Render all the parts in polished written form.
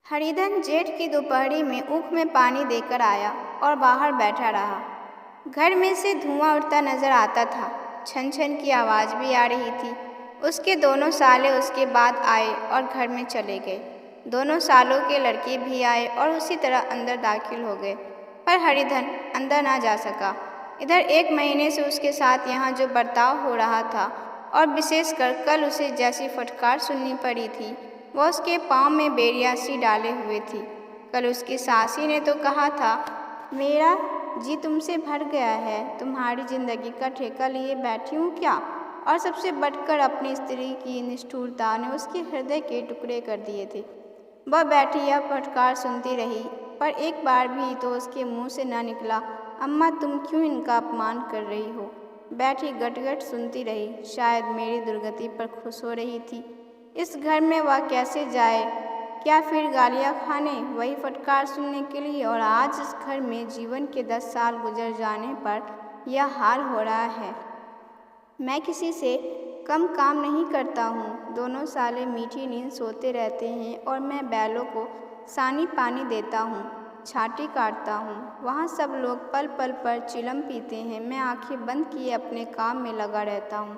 हरिधन जेठ की दोपहरी में ऊख में पानी देकर आया और बाहर बैठा रहा। घर में से धुआं उठता नजर आता था। छन छन की आवाज़ भी आ रही थी। उसके दोनों साले उसके बाद आए और घर में चले गए। दोनों सालों के लड़के भी आए और उसी तरह अंदर दाखिल हो गए, पर हरिधन अंदर ना जा सका। इधर 1 महीने से उसके साथ यहाँ जो बर्ताव हो रहा था और विशेषकर कल उसे जैसी फटकार सुननी पड़ी थी, वह उसके पाँव में बेरिया सी डाले हुए थी। कल उसकी सासी ने तो कहा था, मेरा जी तुमसे भर गया है, तुम्हारी जिंदगी का ठेका लिए बैठी हूँ क्या। और सबसे बढ़कर अपनी स्त्री की निष्ठुरता ने उसके हृदय के टुकड़े कर दिए थे। वह बैठी यह फटकार सुनती रही, पर एक बार भी तो उसके मुंह से न निकला, अम्मा तुम क्यों इनका अपमान कर रही हो। बैठी गटगट सुनती रही। शायद मेरी दुर्गति पर खुश हो रही थी। इस घर में वह कैसे जाए, क्या फिर गालियाँ खाने, वही फटकार सुनने के लिए। और आज इस घर में जीवन के 10 साल गुजर जाने पर यह हाल हो रहा है। मैं किसी से कम काम नहीं करता हूँ। दोनों साले मीठी नींद सोते रहते हैं और मैं बैलों को सानी पानी देता हूँ, छाटी काटता हूँ। वहाँ सब लोग पल पल पर चिलम पीते हैं। मैं आंखें बंद किए अपने काम में लगा रहता हूँ।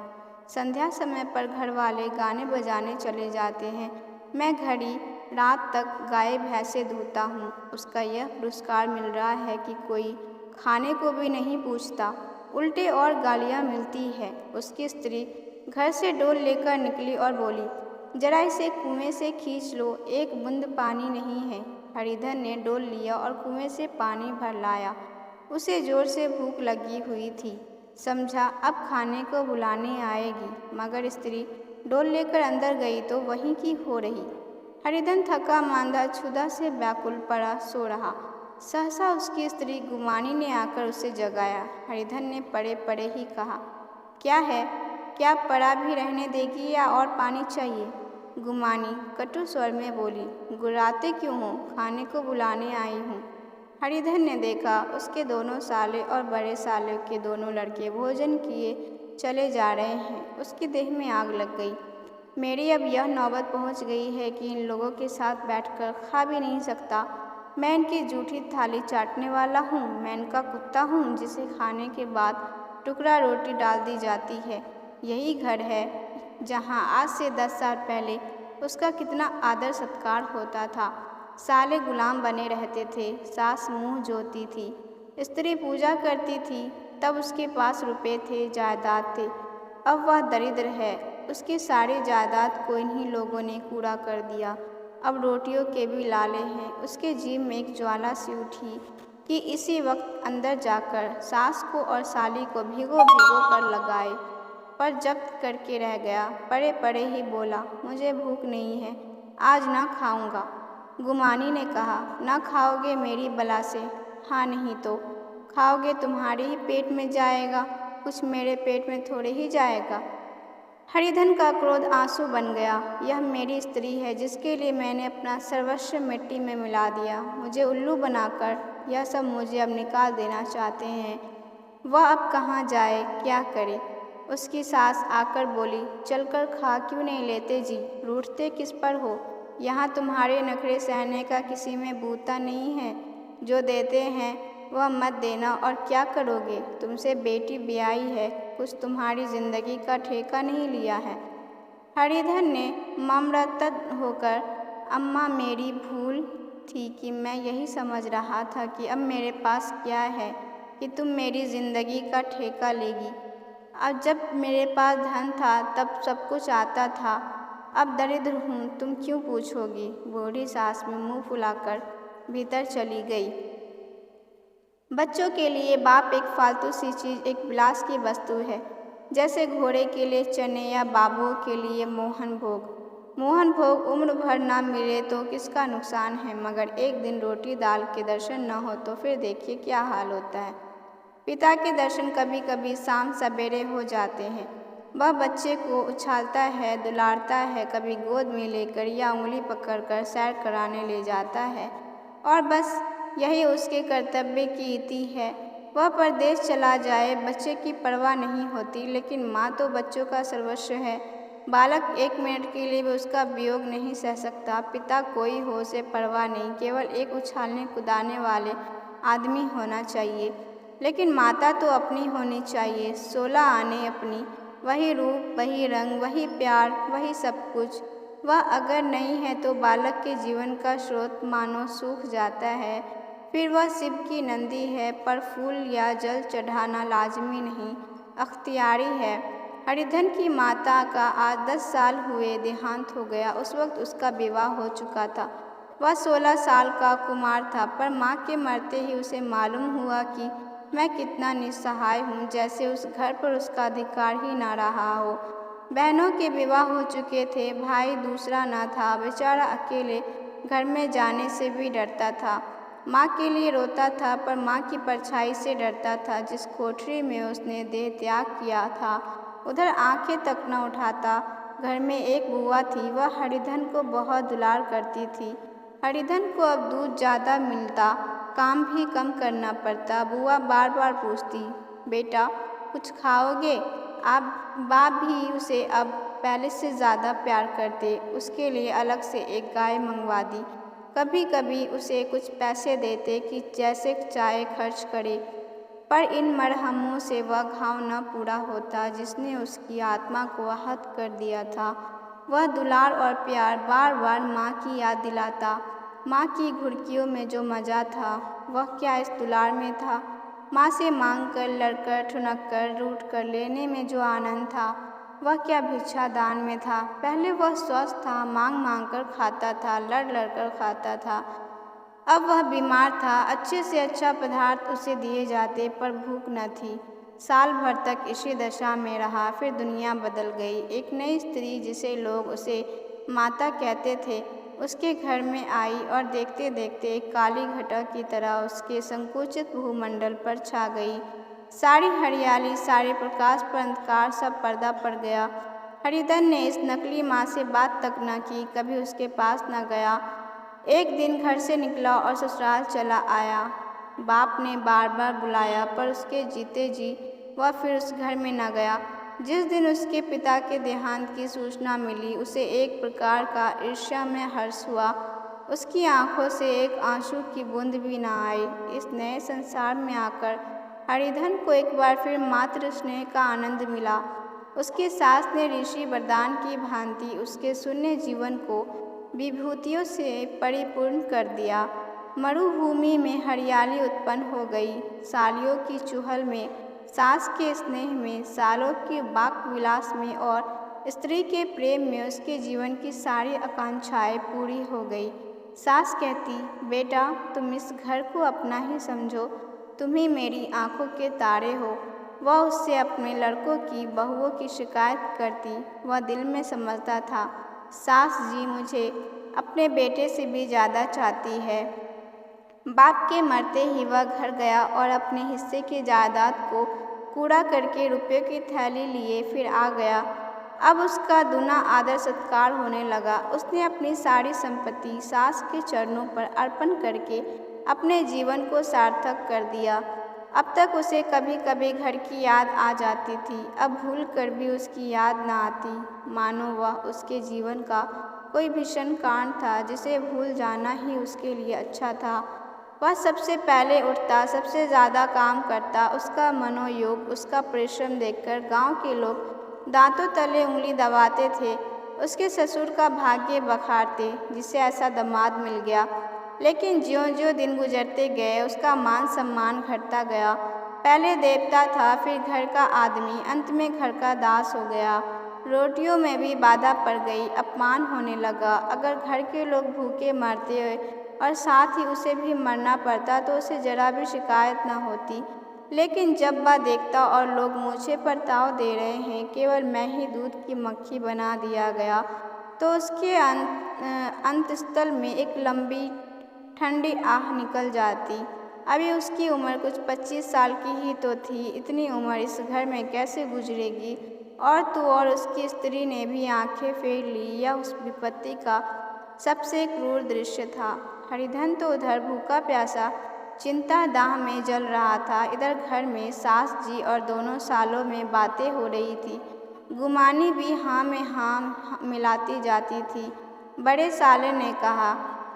संध्या समय पर घर वाले गाने बजाने चले जाते हैं। मैं घड़ी रात तक गाय भैंसे धोता हूँ। उसका यह पुरस्कार मिल रहा है कि कोई खाने को भी नहीं पूछता, उल्टे और गालियाँ मिलती है। उसकी स्त्री घर से डोल लेकर निकली और बोली, जरा इसे कुएं से खींच लो, एक बूंद पानी नहीं है। हरिधन ने डोल लिया और कुएं से पानी भर लाया। उसे जोर से भूख लगी हुई थी। समझा अब खाने को बुलाने आएगी, मगर स्त्री डोल लेकर अंदर गई तो वहीं की हो रही। हरिधन थका मांदा क्षुधा से व्याकुल पड़ा सो रहा। सहसा उसकी स्त्री गुमानी ने आकर उसे जगाया। हरिधन ने पड़े पड़े ही कहा, क्या है, क्या पड़ा भी रहने देगी या और पानी चाहिए। गुमानी कटु स्वर में बोली, गुर्राते क्यों हो, खाने को बुलाने आई हूँ। हरिधन ने देखा उसके दोनों साले और बड़े साले के दोनों लड़के भोजन किए चले जा रहे हैं। उसकी देह में आग लग गई। मेरी अब यह नौबत पहुंच गई है कि इन लोगों के साथ बैठकर खा भी नहीं सकता। मैं इनकी जूठी थाली चाटने वाला हूँ। मैं इनका कुत्ता हूँ जिसे खाने के बाद टुकड़ा रोटी डाल दी जाती है। यही घर है जहाँ आज से 10 साल पहले उसका कितना आदर सत्कार होता था। साले गुलाम बने रहते थे, सास मुँह जोती थी, स्त्री पूजा करती थी। तब उसके पास रुपए थे, जायदाद थे। अब वह दरिद्र है। उसकी सारी जायदाद को इन्हीं लोगों ने कूड़ा कर दिया। अब रोटियों के भी लाले हैं। उसके जीभ में एक ज्वाला सी उठी कि इसी वक्त अंदर जाकर सास को और साली को भिगो भिगो कर लगाए, पर जब्त करके रह गया। पड़े पड़े ही बोला, मुझे भूख नहीं है, आज ना खाऊंगा। गुमानी ने कहा, ना खाओगे मेरी बला से। हाँ नहीं तो खाओगे, तुम्हारे ही पेट में जाएगा, कुछ मेरे पेट में थोड़े ही जाएगा। हरिधन का क्रोध आंसू बन गया। यह मेरी स्त्री है जिसके लिए मैंने अपना सर्वस्व मिट्टी में मिला दिया। मुझे उल्लू बनाकर यह सब मुझे अब निकाल देना चाहते हैं। वह अब कहाँ जाए, क्या करे। उसकी सास आकर बोली, चलकर खा क्यों नहीं लेते जी, रूठते किस पर हो। यहाँ तुम्हारे नखरे सहने का किसी में बूता नहीं है। जो देते हैं वह मत देना, और क्या करोगे, तुमसे बेटी ब्याई है, कुछ तुम्हारी जिंदगी का ठेका नहीं लिया है। हरिधन ने ममड़तद होकर, अम्मा मेरी भूल थी कि मैं यही समझ रहा था कि अब मेरे पास क्या है कि तुम मेरी जिंदगी का ठेका लेगी। अब जब मेरे पास धन था तब सब कुछ आता था, अब दरिद्र हूँ, तुम क्यों पूछोगी। बूढ़ी सास में मुंह फुलाकर भीतर चली गई। बच्चों के लिए बाप एक फालतू सी चीज़, एक विलास की वस्तु है, जैसे घोड़े के लिए चने या बाबुओं के लिए मोहन भोग। मोहन भोग उम्र भर ना मिले तो किसका नुकसान है, मगर एक दिन रोटी दाल के दर्शन न हो तो फिर देखिए क्या हाल होता है। पिता के दर्शन कभी कभी शाम सवेरे हो जाते हैं। वह बच्चे को उछालता है, दुलारता है, कभी गोद में लेकर या उंगली पकड़कर सैर कराने ले जाता है, और बस यही उसके कर्तव्य की इति है। वह परदेश चला जाए, बच्चे की परवाह नहीं होती, लेकिन माँ तो बच्चों का सर्वस्व है। बालक 1 मिनट के लिए भी उसका वियोग नहीं सह सकता। पिता कोई हो उसे परवाह नहीं, केवल एक उछालने कूदाने वाले आदमी होना चाहिए। लेकिन माता तो अपनी होनी चाहिए, 16 आने अपनी, वही रूप, वही रंग, वही प्यार, वही सब कुछ। वह अगर नहीं है तो बालक के जीवन का स्रोत मानो सूख जाता है। फिर वह शिव की नंदी है, पर फूल या जल चढ़ाना लाजमी नहीं, अख्तियारी है। हरिधन की माता का आज 10 साल हुए देहांत हो गया। उस वक्त उसका विवाह हो चुका था। वह 16 साल का कुमार था, पर माँ के मरते ही उसे मालूम हुआ कि मैं कितना निस्सहाय हूँ, जैसे उस घर पर उसका अधिकार ही ना रहा हो। बहनों के विवाह हो चुके थे, भाई दूसरा न था। बेचारा अकेले घर में जाने से भी डरता था। माँ के लिए रोता था, पर माँ की परछाई से डरता था, जिस कोठरी में उसने देह त्याग किया था उधर आंखें तक न उठाता। घर में एक बुआ थी, वह हरिधन को बहुत दुलार करती थी। हरिधन को अब दूध ज़्यादा मिलता, काम भी कम करना पड़ता। बुआ बार बार पूछती, बेटा कुछ खाओगे? आप बाप भी उसे अब पहले से ज़्यादा प्यार करते। उसके लिए अलग से एक गाय मंगवा दी। कभी कभी उसे कुछ पैसे देते कि जैसे चाहे खर्च करे, पर इन मरहमों से वह घाव न पूरा होता जिसने उसकी आत्मा को आहत कर दिया था। वह दुलार और प्यार बार बार माँ की याद दिलाता। माँ की घुड़कियों में जो मज़ा था, वह क्या इस दुलार में था? माँ से मांग कर, लड़कर, ठुनक कर, रूठ कर लेने में जो आनंद था, वह क्या भिक्षा दान में था? पहले वह स्वस्थ था, मांग मांग कर खाता था, लड़ लड़ कर खाता था। अब वह बीमार था, अच्छे से अच्छा पदार्थ उसे दिए जाते, पर भूख न थी। साल भर तक इसी दशा में रहा, फिर दुनिया बदल गई। एक नई स्त्री, जिसे लोग उसे माता कहते थे, उसके घर में आई और देखते देखते एक काली घटा की तरह उसके संकुचित भूमंडल पर छा गई। सारी हरियाली, सारे प्रकाश पर अंधकार, सब पर्दा पड़ गया। हरिधन ने इस नकली माँ से बात तक न की, कभी उसके पास न गया। एक दिन घर से निकला और ससुराल चला आया। बाप ने बार बार बुलाया, पर उसके जीते जी वह फिर उस घर में न गया। जिस दिन उसके पिता के देहांत की सूचना मिली, उसे एक प्रकार का ईर्ष्या में हर्ष हुआ। उसकी आंखों से एक आंसू की बूंद भी न आई। इस नए संसार में आकर हरिधन को एक बार फिर मातृ स्नेह का आनंद मिला। उसकी सास ने ऋषि वरदान की भांति उसके शून्य जीवन को विभूतियों से परिपूर्ण कर दिया। मरुभूमि में हरियाली उत्पन्न हो गई। सालियों की चुहल में, सास के स्नेह में, सालों के वाक विलास में और स्त्री के प्रेम में उसके जीवन की सारी आकांक्षाएं पूरी हो गई। सास कहती, बेटा तुम इस घर को अपना ही समझो, तुम ही मेरी आंखों के तारे हो। वह उससे अपने लड़कों की, बहुओं की शिकायत करती। वह दिल में समझता था, सास जी मुझे अपने बेटे से भी ज़्यादा चाहती है। बाप के मरते ही वह घर गया और अपने हिस्से की जायदाद को कूड़ा करके रुपयों की थैली लिए फिर आ गया। अब उसका दूना आदर सत्कार होने लगा। उसने अपनी सारी संपत्ति सास के चरणों पर अर्पण करके अपने जीवन को सार्थक कर दिया। अब तक उसे कभी कभी घर की याद आ जाती थी, अब भूल कर भी उसकी याद न आती, मानो वह उसके जीवन का कोई भीषण कांड था जिसे भूल जाना ही उसके लिए अच्छा था। वह सबसे पहले उठता, सबसे ज़्यादा काम करता। उसका मनोयोग, उसका परिश्रम देखकर गांव के लोग दांतों तले उंगली दबाते थे। उसके ससुर का भाग्य बखारते, जिसे ऐसा दामाद मिल गया। लेकिन ज्यों ज्यों दिन गुजरते गए, उसका मान सम्मान घटता गया। पहले देवता था, फिर घर का आदमी, अंत में घर का दास हो गया। रोटियों में भी बाधा पड़ गई, अपमान होने लगा। अगर घर के लोग भूखे मरते और साथ ही उसे भी मरना पड़ता तो उसे जरा भी शिकायत न होती। लेकिन जब वह देखता और लोग मुझे पर ताव दे रहे हैं, केवल मैं ही दूध की मक्खी बना दिया गया, तो उसके अंतस्थल में एक लंबी ठंडी आह निकल जाती। अभी उसकी उम्र कुछ 25 साल की ही तो थी। इतनी उम्र इस घर में कैसे गुजरेगी? और तो और उसकी स्त्री ने भी आंखें फेर ली। यह उस विपत्ति का सबसे क्रूर दृश्य था। हरिधन तो उधर भूखा प्यासा चिंता दाह में जल रहा था, इधर घर में सास जी और दोनों सालों में बातें हो रही थी। गुमानी भी हाँ में हाँ मिलाती जाती थी। बड़े साले ने कहा,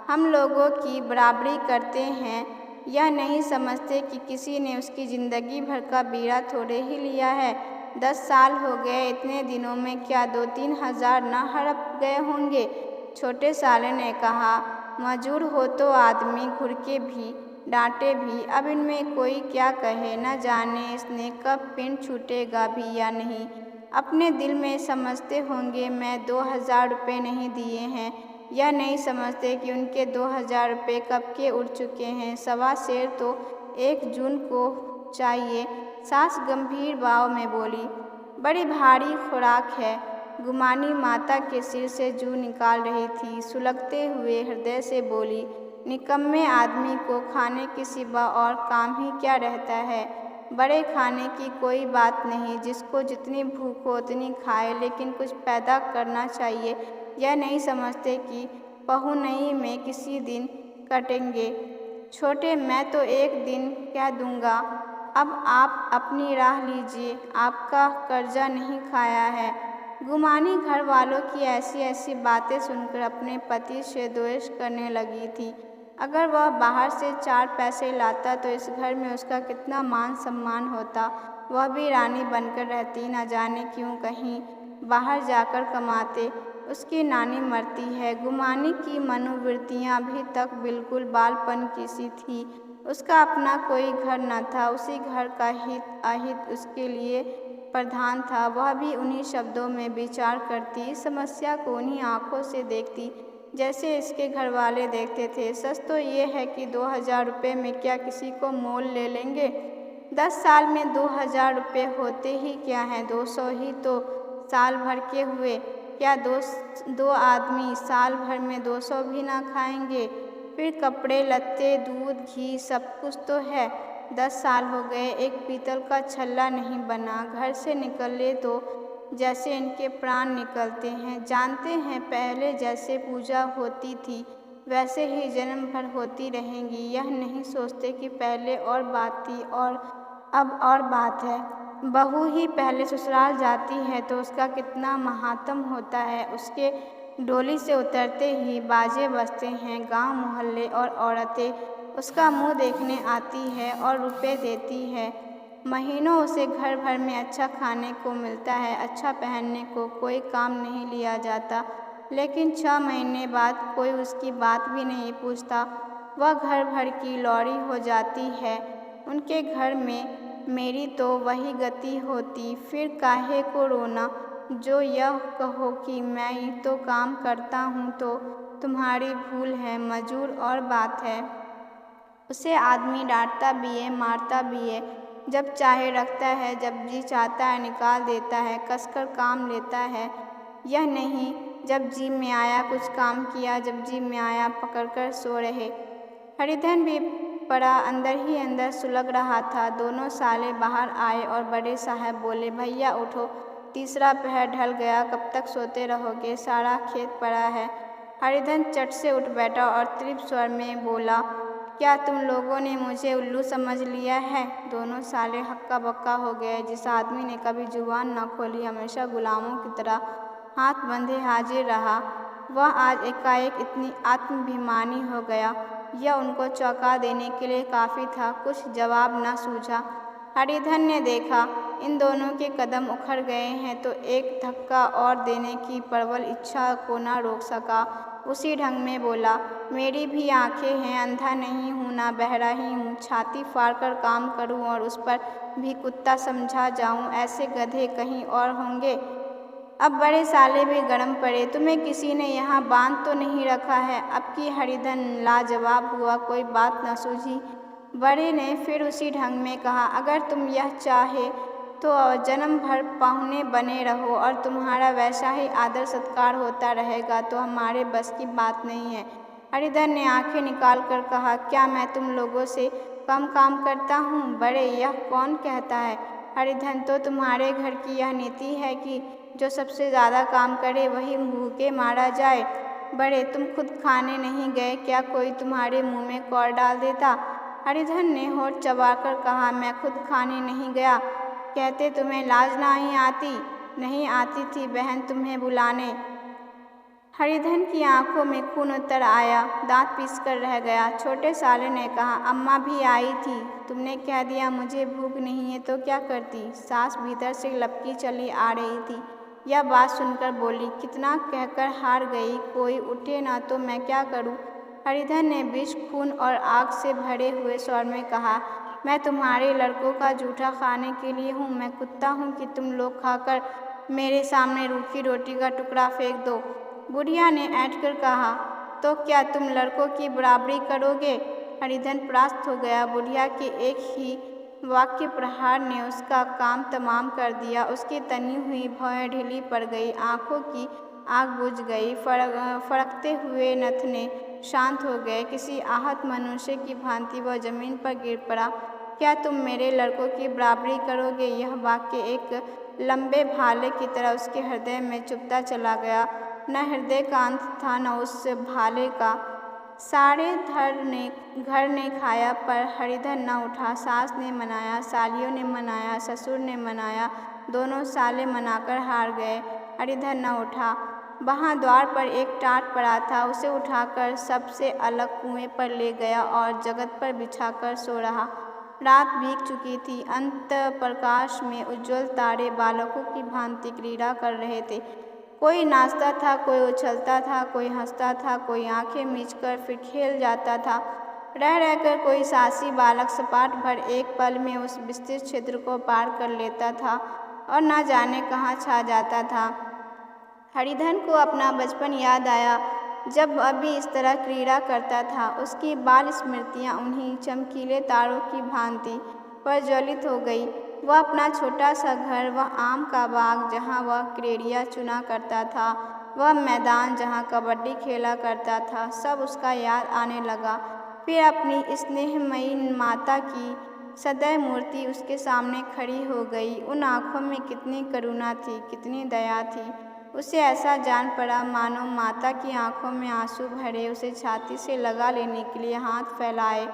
हम लोगों की बराबरी करते हैं, यह नहीं समझते कि किसी ने उसकी ज़िंदगी भर का बीड़ा थोड़े ही लिया है। 10 साल हो गए, इतने दिनों में क्या 2-3 हज़ार न हड़प गए होंगे? छोटे साले ने कहा, मजूर हो तो आदमी घुड़के भी, डांटे भी, अब इनमें कोई क्या कहे, न जाने इसने कब पिंड छूटेगा भी या नहीं। अपने दिल में समझते होंगे मैं 2,000 रुपये नहीं दिए हैं, यह नहीं समझते कि उनके 2,000 रुपये कब के उड़ चुके हैं। 1.25 सेर तो 1 जून को चाहिए। सास गंभीर भाव में बोली, बड़ी भारी खुराक है। गुमानी माता के सिर से जूं निकाल रही थी, सुलगते हुए हृदय से बोली, निकम्मे आदमी को खाने के सिवा और काम ही क्या रहता है। बड़े खाने की कोई बात नहीं, जिसको जितनी भूख हो उतनी खाए, लेकिन कुछ पैदा करना चाहिए। यह नहीं समझते कि पहुनई में किसी दिन कटेंगे। छोटे, मैं तो एक दिन कह दूंगा, अब आप अपनी राह लीजिए, आपका कर्जा नहीं खाया है। गुमानी घर वालों की ऐसी ऐसी बातें सुनकर अपने पति से द्वेष करने लगी थी। अगर वह बाहर से 4 पैसे लाता तो इस घर में उसका कितना मान सम्मान होता। वह भी रानी बनकर रहती, न जाने क्यों कहीं बाहर जाकर कमाते। उसकी नानी मरती है। गुमानी की मनोवृत्तियाँ अभी तक बिल्कुल बालपन की सी थी। उसका अपना कोई घर न था, उसी घर का हित अहित उसके लिए प्रधान था। वह भी उन्हीं शब्दों में विचार करती, इस समस्या को उन्हीं आँखों से देखती जैसे इसके घर वाले देखते थे। सच तो ये है कि 2,000 रुपये में क्या किसी को मोल ले लेंगे? 10 साल में 2,000 रुपये होते ही क्या हैं? 200 ही तो साल भर के हुए। क्या दो आदमी साल भर में 200 भी ना खाएंगे? फिर कपड़े लत्ते, दूध, घी सब कुछ तो है। 10 साल हो गए, एक पीतल का छल्ला नहीं बना। घर से निकले तो जैसे इनके प्राण निकलते हैं। जानते हैं, पहले जैसे पूजा होती थी वैसे ही जन्म भर होती रहेंगी। यह नहीं सोचते कि पहले और बात थी और अब और बात है। बहू ही पहले ससुराल जाती है तो उसका कितना महात्म होता है। उसके डोली से उतरते ही बाजे बजते हैं, गांव मोहल्ले और औरतें उसका मुंह देखने आती है और रुपए देती है। महीनों उसे घर भर में अच्छा खाने को मिलता है, अच्छा पहनने को, कोई काम नहीं लिया जाता। लेकिन 6 महीने बाद कोई उसकी बात भी नहीं पूछता। वह घर भर की लौड़ी हो जाती है। उनके घर में मेरी तो वही गति होती। फिर काहे को रोना? जो यह कहो कि मैं ही तो काम करता हूँ तो तुम्हारी भूल है। मजूर और बात है, उसे आदमी डांटता भी है, मारता भी है। जब चाहे रखता है, जब जी चाहता है निकाल देता है, कसकर काम लेता है। यह नहीं जब जी में आया कुछ काम किया, जब जी में आया पकड़कर सो रहे। हरिधन भी पड़ा अंदर ही अंदर सुलग रहा था। दोनों साले बाहर आए और बड़े साहब बोले, भैया उठो, तीसरा पहर ढल गया, कब तक सोते रहोगे? सारा खेत पड़ा है। हरिधन चट से उठ बैठा और तीव्र स्वर में बोला, क्या तुम लोगों ने मुझे उल्लू समझ लिया है? दोनों साले हक्का बक्का हो गए। जिस आदमी ने कभी जुबान न खोली, हमेशा गुलामों की तरह हाथ बंधे हाजिर रहा, वह आज एकाएक इतनी आत्माभिमानी हो गया। यह उनको चौंका देने के लिए काफ़ी था। कुछ जवाब न सूझा। हरिधन ने देखा इन दोनों के कदम उखड़ गए हैं तो एक धक्का और देने की प्रबल इच्छा को न रोक सका। उसी ढंग में बोला, मेरी भी आंखें हैं, अंधा नहीं हूँ ना बहरा ही हूँ। छाती फाड़ कर काम करूँ और उस पर भी कुत्ता समझा जाऊँ, ऐसे गधे कहीं और होंगे। अब बड़े साले भी गरम पड़े, तुम्हें किसी ने यहाँ बांध तो नहीं रखा है? अब की हरिधन लाजवाब हुआ, कोई बात न सूझी। बड़े ने फिर उसी ढंग में कहा, अगर तुम यह चाहे तो जन्म भर पाहुने बने रहो और तुम्हारा वैसा ही आदर सत्कार होता रहेगा, तो हमारे बस की बात नहीं है। हरिधन ने आंखें निकाल कर कहा, क्या मैं तुम लोगों से कम काम करता हूँ? बड़े, यह कौन कहता है? हरिधन, तो तुम्हारे घर की यह नीति है कि जो सबसे ज़्यादा काम करे वही भूखे मारा जाए। बड़े, तुम खुद खाने नहीं गए, क्या कोई तुम्हारे मुँह में कौर डाल देता? हरिधन ने होठ चबाकर कहा, मैं खुद खाने नहीं गया, कहते तुम्हें लाज नहीं आती? नहीं आती थी बहन तुम्हें बुलाने। हरिधन की आंखों में खून उतर आया, दांत पीसकर रह गया। छोटे साले ने कहा, अम्मा भी आई थी, तुमने कह दिया मुझे भूख नहीं है तो क्या करती। सास भीतर से लपकी चली आ रही थी। यह बात सुनकर बोली, कितना कहकर हार गई, कोई उठे ना तो मैं क्या करूं। हरिधन ने विष, खून और आग से भरे हुए स्वर में कहा, मैं तुम्हारे लड़कों का जूठा खाने के लिए हूँ। मैं कुत्ता हूँ कि तुम लोग खाकर मेरे सामने रूखी रोटी का टुकड़ा फेंक दो। बुढ़िया ने ऐंठकर कहा, तो क्या तुम लड़कों की बराबरी करोगे। हरिधन परास्त हो गया। बुढ़िया के एक ही वाक्य प्रहार ने उसका काम तमाम कर दिया। उसकी तनी हुई भौहें ढीली पड़ गई, आंखों की आग बुझ गई, फड़कते हुए नथने शांत हो गए। किसी आहत मनुष्य की भांति वह जमीन पर गिर पड़ा। क्या तुम मेरे लड़कों की बराबरी करोगे। यह वाक्य एक लंबे भाले की तरह उसके हृदय में चुभता चला गया। न हृदय का अंत था न उस भाले का। सारे घर ने खाया पर हरिधन न उठा। सास ने मनाया, सालियों ने मनाया, ससुर ने मनाया, दोनों साले मनाकर हार गए। हरिधन न उठा। वहाँ द्वार पर एक टाट पड़ा था, उसे उठाकर सबसे अलग कुएं पर ले गया और जगत पर बिछाकर सो रहा। रात बीत चुकी थी। अंत प्रकाश में उज्ज्वल तारे बालकों की भांति क्रीड़ा कर रहे थे। कोई नाचता था, कोई उछलता था, कोई हंसता था, कोई आंखें मीचकर फिर खेल जाता था। रह रहकर कोई साहसी बालक सपाट भर एक पल में उस विस्तृत क्षेत्र को पार कर लेता था और न जाने कहाँ छा जाता था। हरिधन को अपना बचपन याद आया, जब अभी इस तरह क्रीड़ा करता था। उसकी बाल स्मृतियाँ उन्हीं चमकीले तारों की भांति प्रज्वलित हो गई। वह अपना छोटा सा घर, वह आम का बाग जहाँ वह क्रेड़िया चुना करता था, वह मैदान जहाँ कबड्डी खेला करता था, सब उसका याद आने लगा। फिर अपनी स्नेहमयी माता की सदैव मूर्ति उसके सामने खड़ी हो गई। उन आँखों में कितनी करुणा थी, कितनी दया थी। उसे ऐसा जान पड़ा मानो माता की आंखों में आंसू भरे उसे छाती से लगा लेने के लिए हाथ फैलाए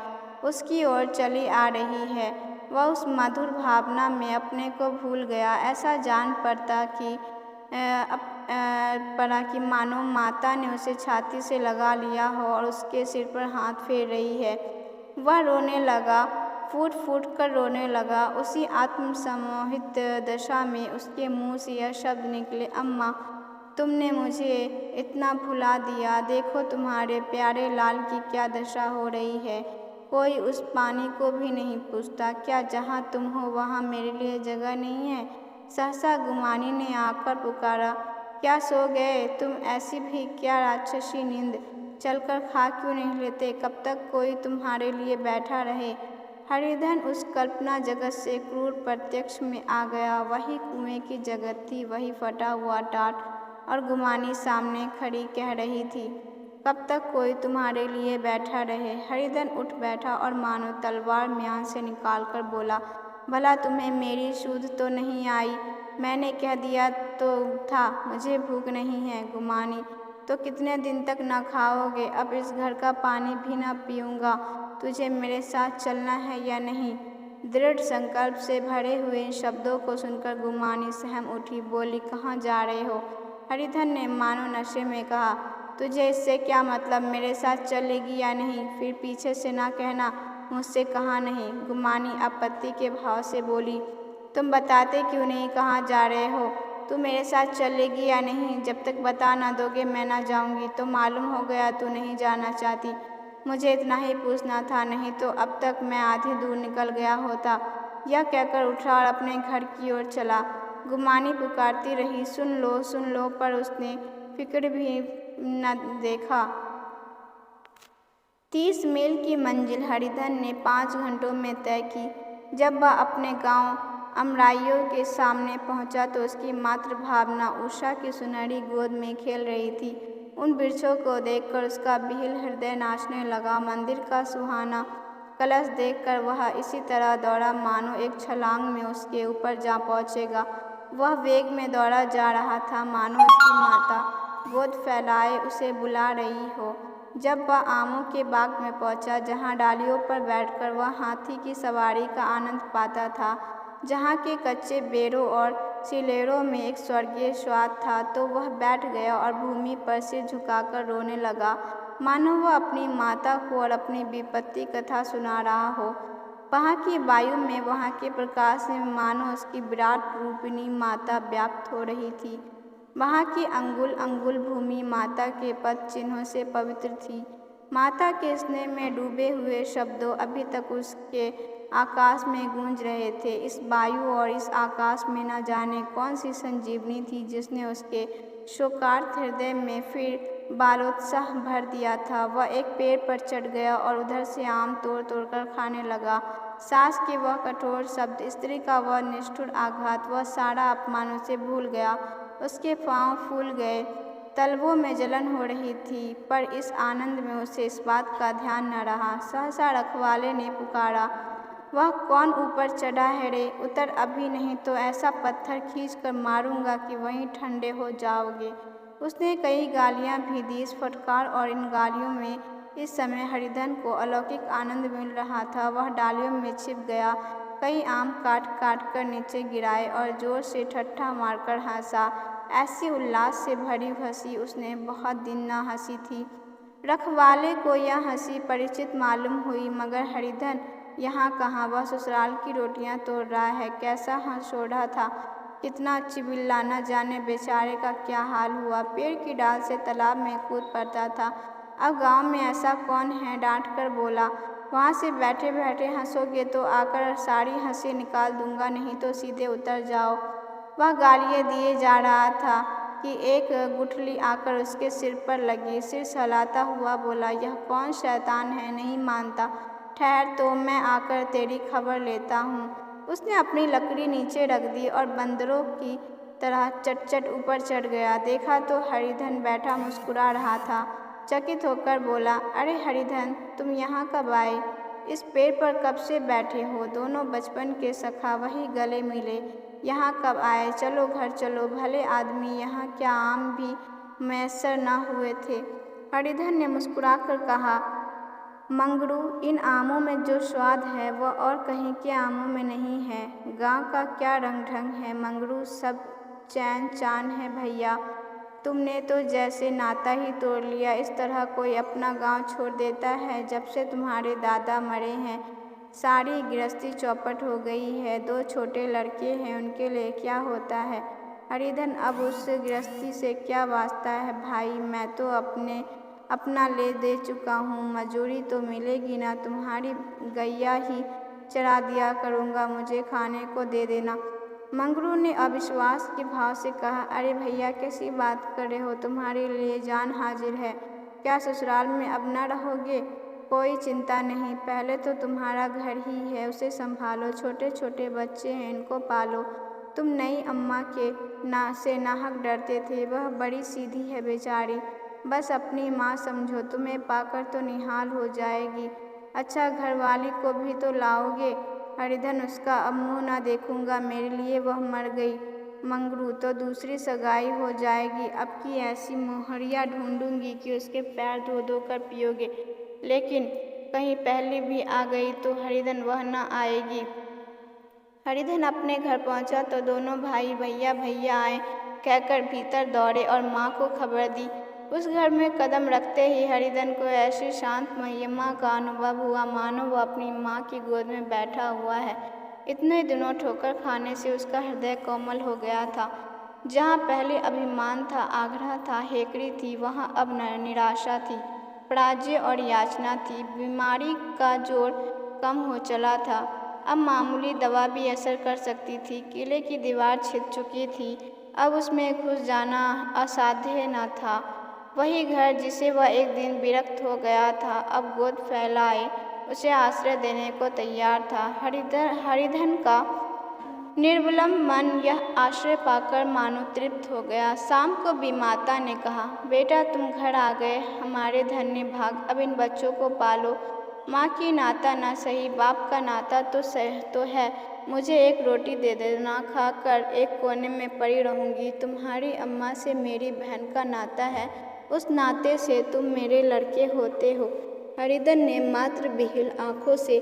उसकी ओर चली आ रही है। वह उस मधुर भावना में अपने को भूल गया। ऐसा जान पड़ता कि मानो माता ने उसे छाती से लगा लिया हो और उसके सिर पर हाथ फेर रही है। वह रोने लगा, फूट फूट कर रोने लगा। उसी आत्मसम्मोहित दशा में उसके मुंह से यह शब्द निकले, अम्मा तुमने मुझे इतना भुला दिया। देखो तुम्हारे प्यारे लाल की क्या दशा हो रही है। कोई उस पानी को भी नहीं पूछता। क्या जहाँ तुम हो वहाँ मेरे लिए जगह नहीं है। सहसा गुमानी ने आकर पुकारा, क्या सो गए तुम। ऐसी भी क्या राक्षसी नींद। चलकर खा क्यों नहीं लेते। कब तक कोई तुम्हारे लिए बैठा रहे। हरिधन उस कल्पना जगत से क्रूर प्रत्यक्ष में आ गया। वही कुएं की जगत थी, वही फटा हुआ टाट और गुमानी सामने खड़ी कह रही थी, कब तक कोई तुम्हारे लिए बैठा रहे। हरिधन उठ बैठा और मानो तलवार म्यान से निकालकर बोला, भला तुम्हें मेरी सूध तो नहीं आई। मैंने कह दिया तो था मुझे भूख नहीं है। गुमानी, तो कितने दिन तक न खाओगे। अब इस घर का पानी भी न पीऊँगा। तुझे मेरे साथ चलना है या नहीं। दृढ़ संकल्प से भरे हुए इन शब्दों को सुनकर गुमानी सहम उठी, बोली, कहाँ जा रहे हो। हरिधन ने मानो नशे में कहा, तुझे इससे क्या मतलब, मेरे साथ चलेगी या नहीं। फिर पीछे से ना कहना मुझसे कहा नहीं। गुमानी आपत्ति के भाव से बोली, तुम बताते क्यों नहीं कहाँ जा रहे हो। तू मेरे साथ चलेगी या नहीं। जब तक बता ना दोगे मैं ना जाऊँगी। तो मालूम हो गया तू नहीं जाना चाहती। मुझे इतना ही पूछना था, नहीं तो अब तक मैं आधी दूर निकल गया होता। यह कहकर उठा और अपने घर की ओर चला। गुमानी पुकारती रही, सुन लो, पर उसने फिक्र भी न देखा। 30 मील की मंजिल हरिधन ने 5 घंटों में तय की। जब वह अपने गांव अमराइयों के सामने पहुंचा तो उसकी मातृभावना उषा की सुनहरी गोद में खेल रही थी। उन वृक्षों को देखकर उसका बिहिल हृदय नाचने लगा। मंदिर का सुहाना कलश देखकर वह इसी तरह दौड़ा मानो एक छलांग में उसके ऊपर जा पहुँचेगा। वह वेग में दौड़ा जा रहा था मानो उसकी माता गोद फैलाए उसे बुला रही हो। जब वह आमों के बाग में पहुंचा, जहां डालियों पर बैठकर वह हाथी की सवारी का आनंद पाता था, जहां के कच्चे बेरों और सिलेरों में एक स्वर्गीय स्वाद था, तो वह बैठ गया और भूमि पर सिर झुकाकर रोने लगा, मानो वह अपनी माता को और अपनी विपत्ति कथा सुना रहा हो। वहाँ की वायु में, वहाँ के प्रकाश में मानो उसकी विराट रूपिणी माता व्याप्त हो रही थी। वहाँ की अंगुल अंगुल भूमि माता के पद चिन्हों से पवित्र थी। माता के स्नेह में डूबे हुए शब्दों अभी तक उसके आकाश में गूंज रहे थे। इस वायु और इस आकाश में न जाने कौन सी संजीवनी थी जिसने उसके शोकार्त हृदय में फिर बालोत्साह भर दिया था। वह एक पेड़ पर चढ़ गया और उधर से आम तोड़ तोड़कर खाने लगा। सास के वह कठोर शब्द, स्त्री का वह निष्ठुर आघात, वह सारा अपमान उसे भूल गया। उसके पाँव फूल गए, तलवों में जलन हो रही थी, पर इस आनंद में उसे इस बात का ध्यान न रहा। सहसा रखवाले ने पुकारा, वह कौन ऊपर चढ़ा है रे? उतर अभी, नहीं तो ऐसा पत्थर खींचकर मारूंगा कि वहीं ठंडे हो जाओगे। उसने कई गालियां भी दी। इस फटकार और इन गालियों में इस समय हरिधन को अलौकिक आनंद मिल रहा था। वह डालियों में छिप गया, कई आम काट काट कर नीचे गिराए और जोर से ठट्ठा मारकर हंसा। ऐसी उल्लास से भरी हंसी उसने बहुत दिन न हंसी थी। रखवाले को यह हंसी परिचित मालूम हुई, मगर हरिधन यहाँ कहाँ, वह ससुराल की रोटियां तोड़ रहा है। कैसा हंसोड़ा था, कितना चिबिल्ला, न जाने बेचारे का क्या हाल हुआ। पेड़ की डाल से तालाब में कूद पड़ता था। अब गांव में ऐसा कौन है, डांट कर बोला, वहाँ से बैठे बैठे हंसोगे तो आकर सारी हंसी निकाल दूंगा, नहीं तो सीधे उतर जाओ। वह गालियाँ दिए जा रहा था कि एक गुठली आकर उसके सिर पर लगी। सिर सहलाता हुआ बोला, यह कौन शैतान है, नहीं मानता? ठहर तो मैं आकर तेरी खबर लेता हूँ। उसने अपनी लकड़ी नीचे रख दी और बंदरों की तरह चट ऊपर चढ़ गया। देखा तो हरिधन बैठा मुस्कुरा रहा था। चकित होकर बोला, अरे हरिधन, तुम यहाँ कब आए? इस पेड़ पर कब से बैठे हो? दोनों बचपन के सखा वही गले मिले। यहाँ कब आए? चलो घर चलो। भले आदमी, यहाँ क्या आम भी मैसर न हुए थे? हरिधन ने मुस्कुराकर कहा, मंगरू, इन आमों में जो स्वाद है वह और कहीं के आमों में नहीं है। गांव का क्या रंग ढंग है मंगरू, सब चैन चान है भैया। तुमने तो जैसे नाता ही तोड़ लिया। इस तरह कोई अपना गांव छोड़ देता है? जब से तुम्हारे दादा मरे हैं सारी गृहस्थी चौपट हो गई है। 2 छोटे लड़के हैं, उनके लिए क्या होता है? हरिधन, अब उस गृहस्थी से क्या वास्ता है भाई? मैं तो अपना ले दे चुका हूँ। मजूरी तो मिलेगी ना? तुम्हारी गैया ही चरा दिया करूँगा, मुझे खाने को दे देना। मंगरू ने अविश्वास के भाव से कहा, अरे भैया, कैसी बात कर रहे हो? तुम्हारे लिए जान हाजिर है। क्या ससुराल में अब न रहोगे? कोई चिंता नहीं, पहले तो तुम्हारा घर ही है, उसे संभालो। छोटे छोटे बच्चे हैं, इनको पालो। तुम नई अम्मा के से नाहक डरते थे, वह बड़ी सीधी है बेचारी, बस अपनी माँ समझो। तुम्हें पाकर तो निहाल हो जाएगी। अच्छा, घरवाली को भी तो लाओगे? हरिधन, उसका अब मुँह न देखूंगा, मेरे लिए वह मर गई। मंगरू, तो दूसरी सगाई हो जाएगी। अब की ऐसी मोहरिया ढूंढूंगी कि उसके पैर धो धो कर पियोगे। लेकिन कहीं पहले भी आ गई तो हरिधन, वह न आएगी। हरिधन अपने घर पहुंचा तो दोनों भाई भैया भैया आए कहकर भीतर दौड़े और माँ को खबर दी। उस घर में कदम रखते ही हरिधन को ऐसी शांत महिमा का अनुभव हुआ, मानो वह अपनी माँ की गोद में बैठा हुआ है। इतने दिनों ठोकर खाने से उसका हृदय कोमल हो गया था। जहाँ पहले अभिमान था, आग्रह था, हेकड़ी थी, वहाँ अब निराशा थी, पराजय और याचना थी। बीमारी का जोर कम हो चला था। अब मामूली दवा भी असर कर सकती थी। किले की दीवार छिद चुकी थी, अब उसमें घुस जाना असाध्य न था। वही घर जिसे वह एक दिन विरक्त हो गया था, अब गोद फैलाए उसे आश्रय देने को तैयार था। हरिधन का निर्बलम मन यह आश्रय पाकर मानो तृप्त हो गया। शाम को भी माता ने कहा, बेटा तुम घर आ गए, हमारे धन्य भाग, अब इन बच्चों को पालो। माँ की नाता ना सही, बाप का नाता तो है। मुझे एक रोटी दे देना, खाकर एक कोने में पड़ी रहूँगी। तुम्हारी अम्मा से मेरी बहन का नाता है, उस नाते से तुम मेरे लड़के होते हो। हरिधन ने मात्र बिहिल आँखों से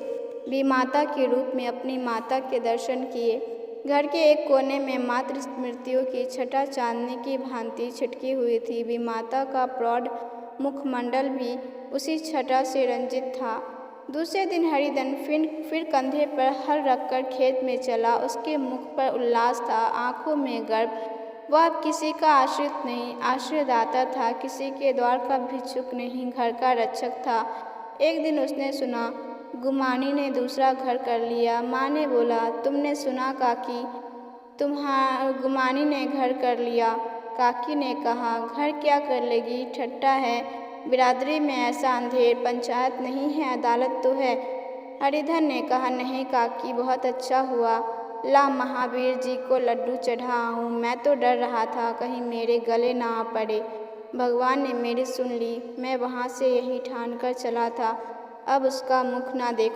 भी माता के रूप में अपनी माता के दर्शन किए। घर के एक कोने में मातृ स्मृतियों की छटा चांदनी की भांति छिटकी हुई थी। विमाता का प्रौढ़ मुखमंडल भी उसी छटा से रंजित था। दूसरे दिन हरिधन फिर कंधे पर हल रखकर खेत में चला। उसके मुख पर उल्लास था, आंखों में गर्व। वह अब किसी का आश्रित नहीं, आश्रयदाता था, किसी के द्वार का भिक्षुक नहीं, घर का रक्षक था। एक दिन उसने सुना, गुमानी ने दूसरा घर कर लिया। माँ ने बोला, तुमने सुना काकी, गुमानी ने घर कर लिया। काकी ने कहा, घर क्या कर लेगी, ठट्टा है। बिरादरी में ऐसा अंधेर, पंचायत नहीं है, अदालत तो है। हरिधन ने कहा, नहीं काकी, बहुत अच्छा हुआ। ला महावीर जी को लड्डू चढ़ाऊं। मैं तो डर रहा था कहीं मेरे गले ना आ पड़े। भगवान ने मेरी सुन ली। मैं वहाँ से यही ठान कर चला था, अब उसका मुख ना देखूं।